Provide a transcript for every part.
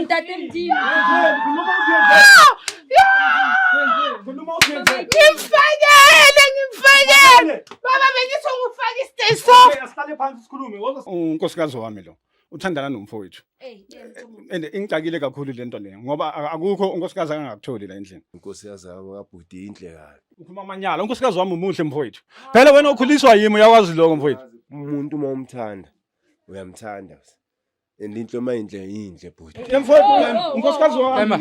Ntatemdini. Ngimfanele. Baba bengithi ungifaka isiteji so. Asihlale phansi sikhulume. Unkosikazi wami lo. Uthandana nomfowethu. And ingixakile kakhulu lento leyo ngoba akukho unkosikazi angakutholi la endlini. Unkosikazi yabo kabhuti inhle kabi. Ukhuluma amanyala. Unkosikazi wami umuhle mfowethu. Phela wena ukhuliswa yimi uyakwazi lokho mfowethu. Umuntu uma umthanda uyamthanda. Indinhle mayinhle inhle bhuti. Mfowethu unkosikazi wami.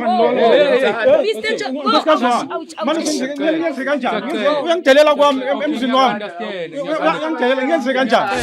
Unkosikazi wami. Manje ngiyenze kanjani? Uyangidelela kwami emzini wami. Uyangidelela ngiyenze kanjani?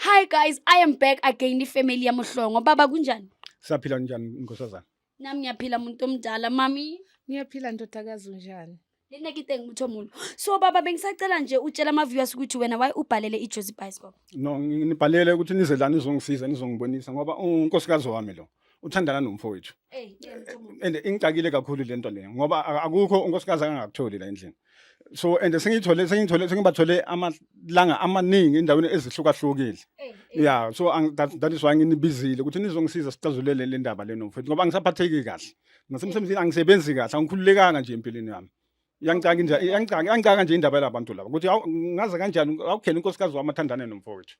Hi guys, I am back again family ya Mohlongo. Baba kunjani? Saphila njani inkosazana? Nami ngiyaphila umuntu omdala, mami. Ngiyaphila ndodakazi njani? Lena kitenga umthomulo. So baba bengisacela nje utshela ama viewers ukuthi wena why ubhalele iJozi Bioscope. No, ngibhalele ukuthi nize la nizongisiza nizongibonisa ngoba unkosikazi wami lo uthandana nomfowethu. And ingixakile kakhulu lento leyo ngoba akukho unkosikazi angakutholi la endlini. So and sengibathole amalanga amaningi endaweni ezihlukahlukile. Yeah, so that is why nginibizile ukuthi nizongisiza sicazulele le ndaba le nomfowethu ngoba ngisaphatheki kahle. Ngasemsebenzini angisebenzi kahle, angikhululekanga nje empilweni yami. Yangicaka nje indaba labantu laba ukuthi ngaze kanjani awukhela unkosikazi wami athandane nomfowethu.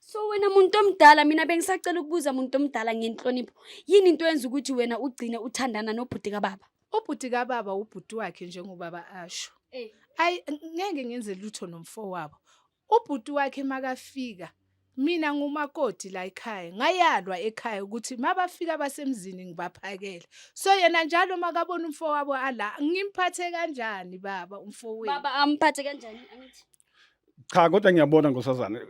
So wena muntu omdala mina bengisacela ukubuza muntu omdala ngenhlonipho. Yini into yenza ukuthi wena ugcine uthandana nobhuti kababa? Ubhuti kababa ubhuti wakhe njengobaba asho. Ngeke ngenze lutho nomfowabo. Ubhuti wakhe makafika mina ngumakoti la ekhaya ngayalwa ekhaya ukuthi mabafika basemzini ngibaphakele. So yena njalo makabona umfowabo ala ngimphathe kanjani baba umfowethu? Baba amphathe kanjani angithi? Cha kodwa ngiyabona nkosazana.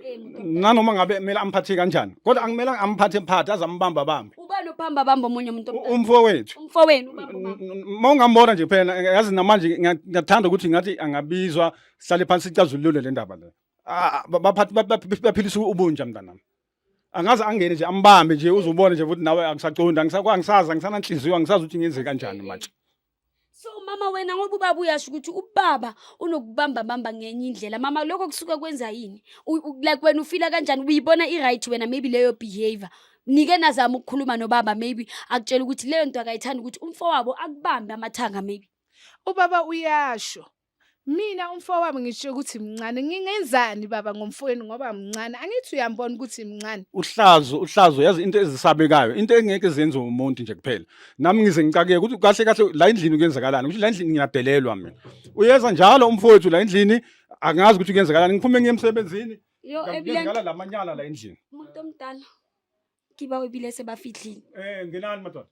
Nanoma ngabe kumele amphathe kanjani. Kodwa angimela amphathe phathe azambamba bamba. Ubani uphamba bamba omunye umuntu omdala? Umfowethu. Umfowenu ubamba. Mawungambona nje phela yazi namanje ngiyathanda ukuthi ngathi angabizwa sihlale phansi sicazulule le ndaba le. Baphilisa ubunja mntanami. Angaze angene nje ambambe nje uzubone nje ukuthi nawe akusaqonda angisazi angisananhliziyo angisazi ukuthi ngiyenze kanjani manje. So mama wena ngoba ubaba uyasho ukuthi ubaba unokubamba bamba ngenye indlela. Mama lokho kusuka kwenza yini? Like wena ufila kanjani? Uyibona i-right wena maybe leyo behavior. Nike nazama ukukhuluma nobaba maybe akutshela ukuthi leyo nto akayithanda ukuthi umfowabo akubambe amathanga maybe. Ubaba uyasho. Mina umfowami ngisho ukuthi mncane ngingenzani baba ngomfowenu ngoba mncane angithi uyambona ukuthi mncane. Uhlazo yazi into ezisabekayo into engeke zenze umuntu nje kuphela. Nami ngize ngicakeke ukuthi kahle la endlini kuyenzakalani ukuthi la endlini ngiyadelelwa mina. Uyeza njalo umfowethu la endlini angazi ukuthi kuyenzakalani ngiphume ngiyemsebenzini. Ngiyenzakala lamanyala la endlini. Umuntu omdala. Kiba webile sebafihlile. Ngenani madoda?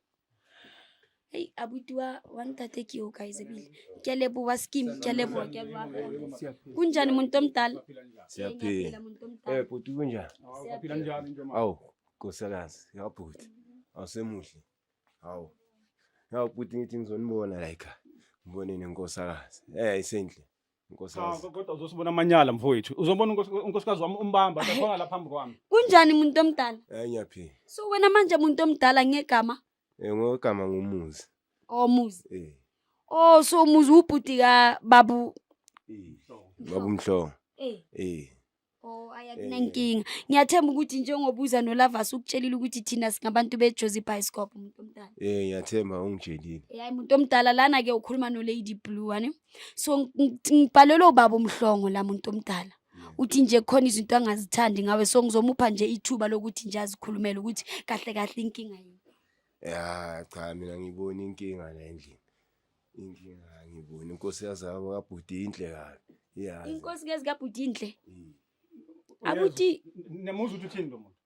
Hey abutiwa wantate kiyo guys ebile. Kyalebo scheme kyalebo kyalwa. Kunjani umuntu omdala? Siyaphila. Bhuti kunjani? Siyaphila njani nje mama? Awu, nkosikazi, yabhuti. Awusemuhle. Awu. Yawu bhuti ngithi ngizonibona la ekhaya. Ngibone nenkosikazi. Isenhle. Nkosikazi. Kodwa uzosibona amanyala mfowethu. Uzobona unkosikazi wami umbamba khona la phambi kwami. Kunjani umuntu omdala? Ngiyaphila. So wena manje umuntu omdala ngegama? Ngogama ngumuzi. Muzi. So umuzi ubhuti ka babu. Babu Mhlongo. Ayakunankinga. Ngiyathemba ukuthi njengobuza noLavas ukutshelile ukuthi thina singabantu beJozi Bioscope umuntu omdala. Ngiyathemba ungitshelile. Hayi umuntu omdala lana ke ukhuluma noLady Blue ane. So ngibhalelo ubaba uMhlongo la umuntu omdala. Uthi nje khona izinto angazithandi ngawe so ngizomupha nje ithuba lokuthi nje azikhulumele ukuthi kahle inkinga yini. Cha mina ngibona inkinga la endlini. Inkinga ngibona inkosikazi yabo kabhuti inhle kabi. Iyazi. Inkosikazi kabhuti inhle. Abuti nemuzi ukuthi uthini lo muntu?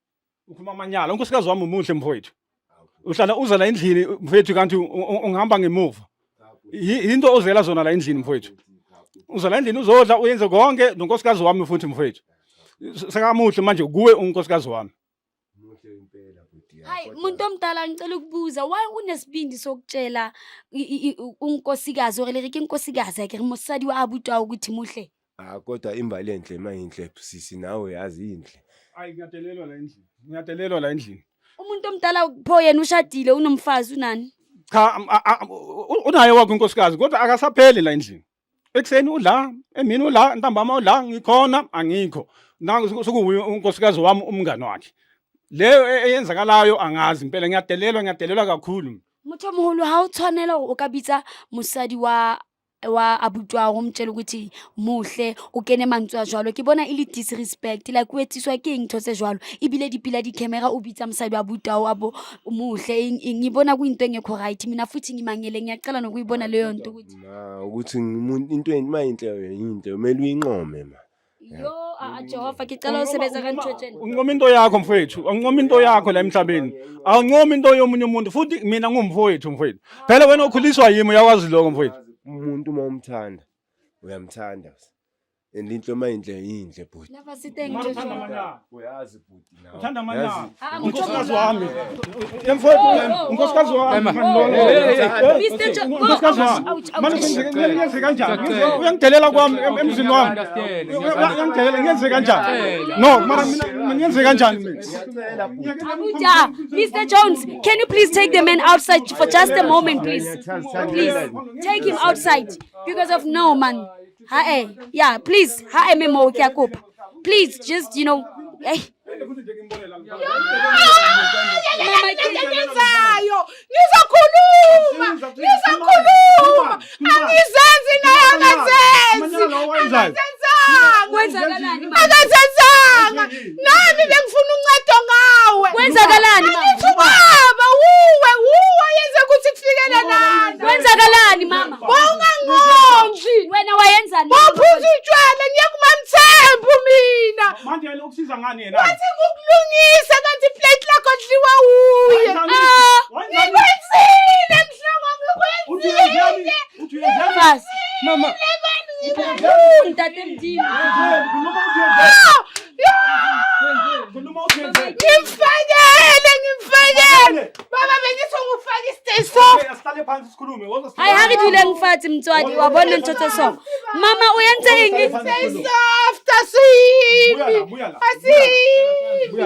Ukhuluma amanyala. Unkosikazi wami umuhle mfowethu. Uhlala uza la endlini mfowethu kanti ungihamba ngemuva. Into ozela zona la endlini mfowethu. Uza la endlini uzodla uyenze konke nonkosikazi wami futhi mfowethu. Sekamuhle manje kuwe unkosikazi wami. Muhle impela bhuti. Hayi umuntu omdala ngicela ukubuza why unesibindi sokutshela unkosikazi oreleke inkosikazi yakhe ngimosadi wa abutwa ukuthi muhle. Kodwa imbali enhle mayinhle sisi nawe yazi inhle. Hayi ngiyadelelwa la endlini. Umuntu omdala pho yena ushadile unomfazi unani? Cha unaye wakho inkosikazi kodwa akasapheli la endlini. Ekseni udla, emini udla, ntambama udla, ngikhona, angikho. Nangu sokuwuye unkosikazi wami umngani wakhe. Leyo eyenzakalayo angazi impela ngiyadelelwa kakhulu. Mothomolo ha o tshwanela o ka bitsa mosadi wa abuti wa go mtshela ukuthi muhle o kene mantswe a jwalo ke bona ile disrespect like o etsiswa ke eng ntho tse jwalo ebile dipila di camera o bitsa mosadi wa abuti wa abo muhle ngibona kuyinto engekho right mina futhi ngimangele ngiyaqala nokuyibona leyo nto ukuthi ukuthi into mayinhle yinto kumele uyinqome ma. yo Jehova ngicela usebenza kanjotsheni Unqoma into yakho mfowethu, unqoma into yakho la emhlabeni. Awunqoma into yomunye umuntu futhi mina ngumfowethu mfowethu. Phela wena ukhuliswa yimi uyakwazi lokho mfowethu. Umuntu uma umthanda uyamthanda. And into mayinhle yinhle bhuti. lava sitenge Uyazi bhuti nawe. Uthanda amanyama. Ah, Unkosikazi wami. Yemfowethu, unkosikazi wami. Unkosikazi wami. Manje ngiyenze kanjani? Uyangidelela kwami emzini wami. Uyangidelela ngiyenze kanjani? No, mara mina ngiyenze kanjani mina? Abuja, Mr. Jones, can you please take the man outside for just a moment, please? Please, take him outside because of no man. Yeah, please. Memo Yakup. Please, just hey. Ngizakhuluma angizenzi naye akazenzi Kwenzakalani mama? akazenzanga nami bengifuna uncedo ngawe Kwenzakalani mama? baba uwe yenze ukuthi kufikele lana Kwenzakalani mama? Bawungangqonji Wena wayenzani? bophuza utshwala ngiye kumamthembu mina Manje yena ukusiza ngani yena? wathi ngukulungisa kanti plate lakho lidliwa uye ngikwenzile mhlongo ngikwenzile Fast. Mama. Ntate Mdini. Ngimfakele baba bengithi ngufaka istay soft Asihlale phansi sikhulume. Hayi hakidule ngifathi mtswadi wabona ntotho so. Mama uyenze ini? stay soft asiyimi Buyala. asiyimi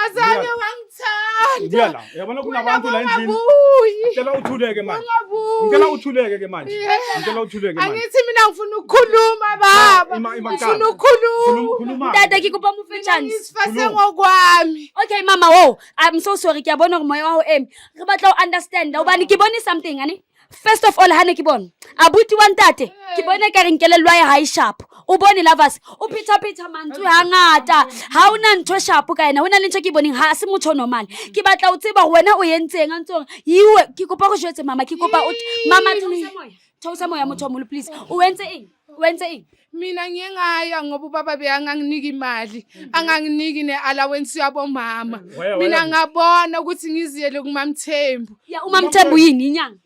azange wangithanda Buyala. Yabona kunabantu la endlini. ungabuyi Ngicela uthuleke manje. ungabuyi Ngicela uthuleke ke manje. Ngicela uthuleke manje. angithi mina ngifuna ukukhuluma baba ngifuna ukukhuluma Khuluma. Tata kikupa mufetshans. ngisifase ngokwami Okay mama, whoa, I'm so sorry ke bona gore moya wa ho eme. Re batla o understand obani ke bone something ani. First of all hane ke bona. Abuti wa ntate ke bone ka re nkelelwa ya high sharp. O bone lovers, o pheta mantswe hangata. Ha una ntho sharp ka ena, hona le ntho ke boneng ha se motho normal. Ke batla o tseba wena o yentseng a ntse yiwe ke kopa go jwetse mama, ke kopa mama theose moya. Theose moya motho mo please. O wentse eng? Wenze eng? mina ngiyengaya ngoba ubaba beyanganginiki imali anganginiki ne-allowance yabo mama mina ngabona ukuthi ngiziyele kumamthembu Ya umamthembu yini inyanga?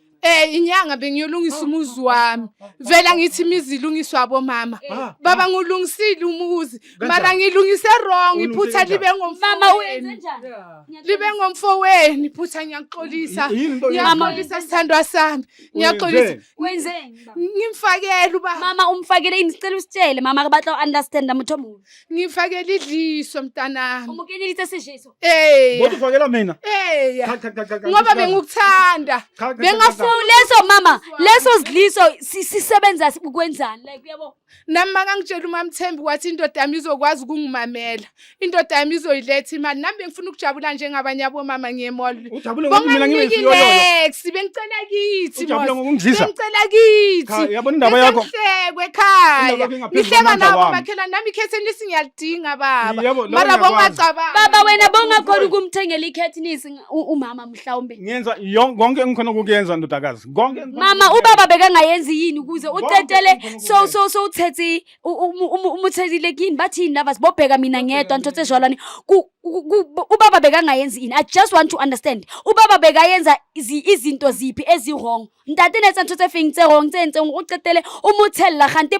Inyanga bengiyolungisa umuzi wami vela ngithi imizi ilungiswa abo mama baba ngulungisile umuzi mara ngilungise wrong iphutha libe Mama uyenze njani? libe ngomfowenu iphutha ngiyaxolisa ngiyaxolisa sithandwa sami ngiyaxolisa Wenzeni? ngimfakele uba Mama umfakele ini sicela usitshele mama re batla o understand motho mo. ngimfakele idliso mntanami Umukenelitse sejeso. Bodwa ufakela mina. Ngoba bengukuthanda Leso mama, leso sidliso sisebenza ukwenzani like uyabo. nami makangitshela umamthembu wathi indoda yami izokwazi ukungimamela indoda yami izoyiletha imali nami bengifuna ukujabula njengabanye abomama ngiyemall Ujabule ngokuthi mina ngiyisiyo yona. bengicela kithi Ujabule ngokungidlisa. bengicela kithi Yabona indaba yakho. Ngihlekwe ekhaya Indaba yakho nihleka ingaphezulu nabo kwamandla bakhelana nami ikhetheni lisingiyalidinga baba Yebo, lo mara ngiyakwazi. bongacabanga Baba wena bongakhona ukumthengela ikhethinisi umama mhlawumbe. Ngiyenza konke engikhona ukuyenza ndodakazi. Konke Mama ubaba bekangayenzi yini ukuze ucetele so uthethe umuthethile kini bathini lava sibobheka mina ngedwa ntothe jwalani ubaba bekangayenzi yini. I just want to understand ubaba bekayenza izinto ziphi ezi wrong ntate netsa ntothe fengtse wrong tsenze ucetele umuthella khanti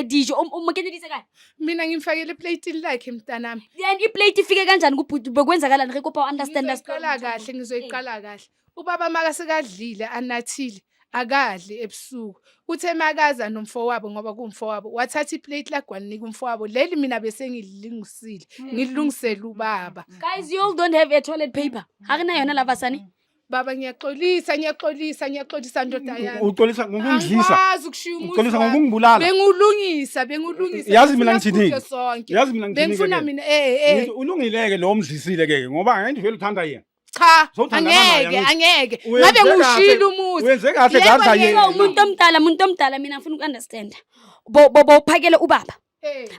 dijo umukenelise kahle mina ngimfakele eplate lakhe mntanami then iplate ifike kanjani kubhuti bekwenzakalani rekopa understand us ngizoyiqala kahle ngizoyiqala kahle ubaba makasekadlile anathile akadli ebusuku uthe makaza nomfowabo ngoba kumfowabo wathatha iplate lakhe wanika umfowabo leli mina bese ngilungisile ngilungisela ubaba guys you all don't have a toilet paper ha rena yona lava sani Baba ngiyaxolisa ndoda yami. Uxolisa ngokungidlisa. Angikwazi ukushiya umuzi. Uxolisa ngokungibulala. Bengulungisa. Yazi mina ngithini? Sonke. Yazi mina ngithini? Bengifuna mina ulungileke lo mdlisile ke ngoba ngeke vele uthanda yena. Cha, Sowuthandana naye, angeke. Uyenze Ngabe kahle. ngushila umuzi. Uyenze kahle Yebo, gadla yebo, yena. umuntu omdala mina ngifuna uku-understand. Uphakela ubaba.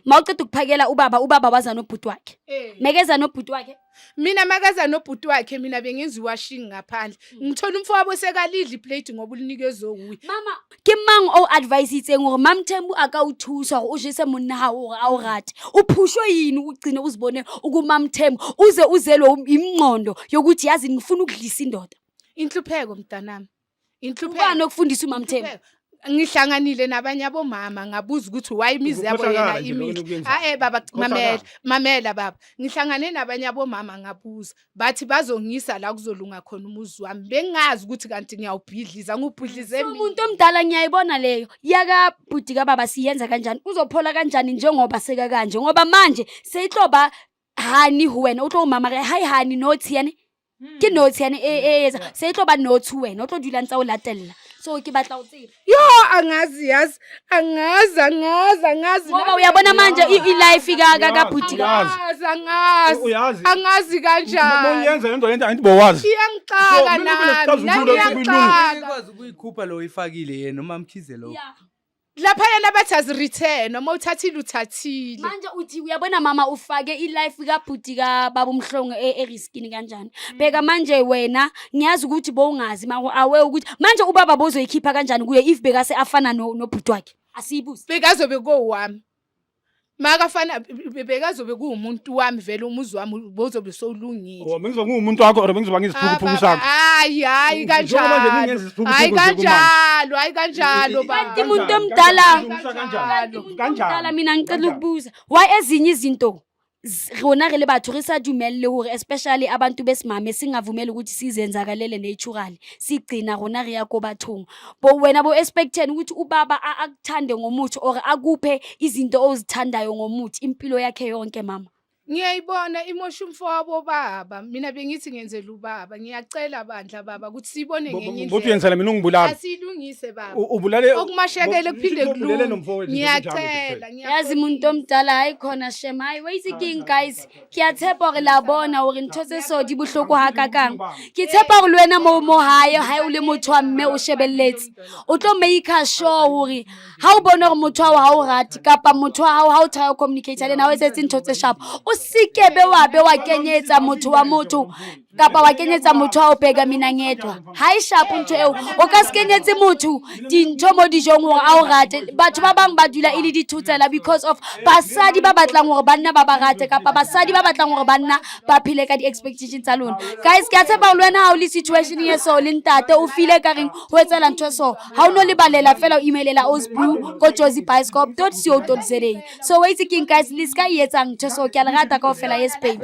Mawuceda ukuphakela ubaba waza nobhuti wakhe. Mekeza nobhuti wakhe. Mina makaza nobhuti wakhe mina bengenza iwashing ngaphandle. Ngithola umfowabo sekalidla iplate ngoba ulinikezwe kuye. Mama, ke mang o advice itseng hore Mamthembu a ka o thusa hore o jese monna hao hore a o rate. Uphushwe yini ugcine uzibone ukumamthembu uze uzelwe imingqondo yokuthi yazi ngifuna ukudlisa indoda. Inhlupheko mntanami. Ubani okufundisa uMamthembu? Ngihlanganile nabanye abomama ngabuza ukuthi why imizi yabo yena imihle. Baba mamela baba. Ngihlangane nabanye abomama ngabuza. Bathi bazongisa la kuzolunga khona umuzi wami. Bengazi ukuthi kanti ngiyawubhidliza ngubhidlize mina. Umuntu omdala ngiyayibona leyo. Yaka bhuti kaBaba siyenza kanjani? Uzophola kanjani njengoba seka kanje? Ngoba manje seyihloba hani wena utlo umama ke hi hani nothi yani. Ke nothi yani yeza seyihloba nothi wena utlo dula ntsa o latella. So ke batla o tseba. Yo angazi yazi angazi ngoba uyabona manje i-life kabhuti angazi kanjani uyenza lento anti bowazi iyangixaka nami ikwazi ukuyikhupha lo ifakile yena noma mkhize lo lapha yena bathi azireturn noma uthathile manje uthi uyabona mama ufake i-life kabhuti kababa umhlongo eriskini kanjani bheka manje wena ngiyazi ukuthi bowungazi awe ukuthi manje ubaba bozoyikhipha kanjani kuye if bekase afana nobhuti wakhe asiyibuze bekazobe kowami makafana bekazobe kuumuntu wami vele umuzi wami bozobe sowulungile bengizoba ngumuntu wakho or bengizoba ngiziphukuphuku sakho hayi kanjalo kanti umuntu omdala kanjalo mina ngicela ukubuza why ezinye izinto rona re le batho re sa dumelle hore especially abantu besimame singavumela ukuthi sizenzakalele naturally sigcina rona re ya ko bathong bo wena bo expecten ukuthi ubaba akuthande ngomuthi or akuphe izinto ozithandayo ngomuthi impilo yakhe yonke mama ngiyayibona imosha umfowabo baba mina bengithi ngenzela ubaba ngiyacela bandla baba ukuthi sibone ngenye indlela uthi yenzela mina ungibulala asilungise baba ubulale okumashekele kuphinde kulule ngiyacela yazi umuntu omdala hayi khona shema hayi wayisiking guys kiyatshepa hore la bona hore ntho tse so di bohloko hakakang ke tshepa hore lwena mo haye o le motho wa mme o shebelletse o tlo make sure hore ha o bona hore motho wa ha o rati kapa motho wa ha o try communicate le na o etsetse ntho tse sharp sikebe wabe wakenyetsa motho wa motho kapa wakenyetsa motho wa o pega mina ngedwa hayi sharp ntho eo o ka skenyetse motho dintho mo dijong hore a o rate batho ba bang ba dula ile dithutsela because of basadi ba batlang hore banna ba ba rate kapa basadi ba batlang hore banna ba phile ka di expectations tsa lona guys ke a tshepa ho lwena ha o le situation ye so le ntate o file ka reng ho etsela ntho so ha o no le balela fela o emailela osblue ko jozibioscope.co.za so waiting guys liska yetsang ntho so ke a rata ka ofela ye Spain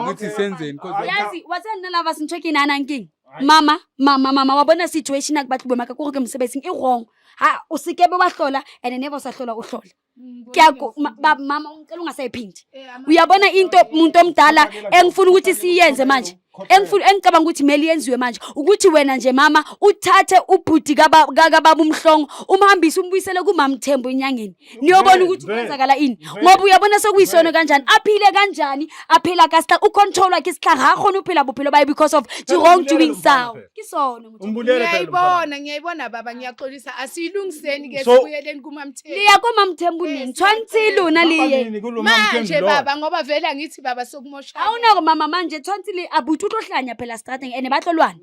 ukuthi senzeni yazi watsena lava sintho ke nana nking mama wa bona situation akubatli boma ka ke msebenzing e wrong ha o sekebe wa hlola and never sa hlola o hlola mama ngicela ungasayiphindi uyabona into umuntu omdala engifuna ukuthi siyenze manje engicabanga ukuthi meli yenziwe manje ukuthi wena nje mama uthathe ubhuti kababa umhlongo umhambise umbuyisele kuMamthembu enyangeni niyobona ukuthi kwenzakala ini ngoba uyabona sokuyisona kanjani aphile kanjani aphila kasta ucontrol wakhe isihlanga ha khona uphila bophelo baye because of the wrong doing saw kisona ngiyayibona baba ngiyaxolisa asiyilungiseni ke sibuyeleni kuMamthembu liya kuMamthembu nini tshwantsi lona liye manje baba ngoba vele ngithi baba sokumosha awunako mama manje tshwantsi li abuthi utlohlanya phela starting ene bahlolwana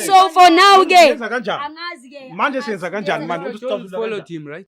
so for now ke angazi ke manje senza kanjani manje follow team right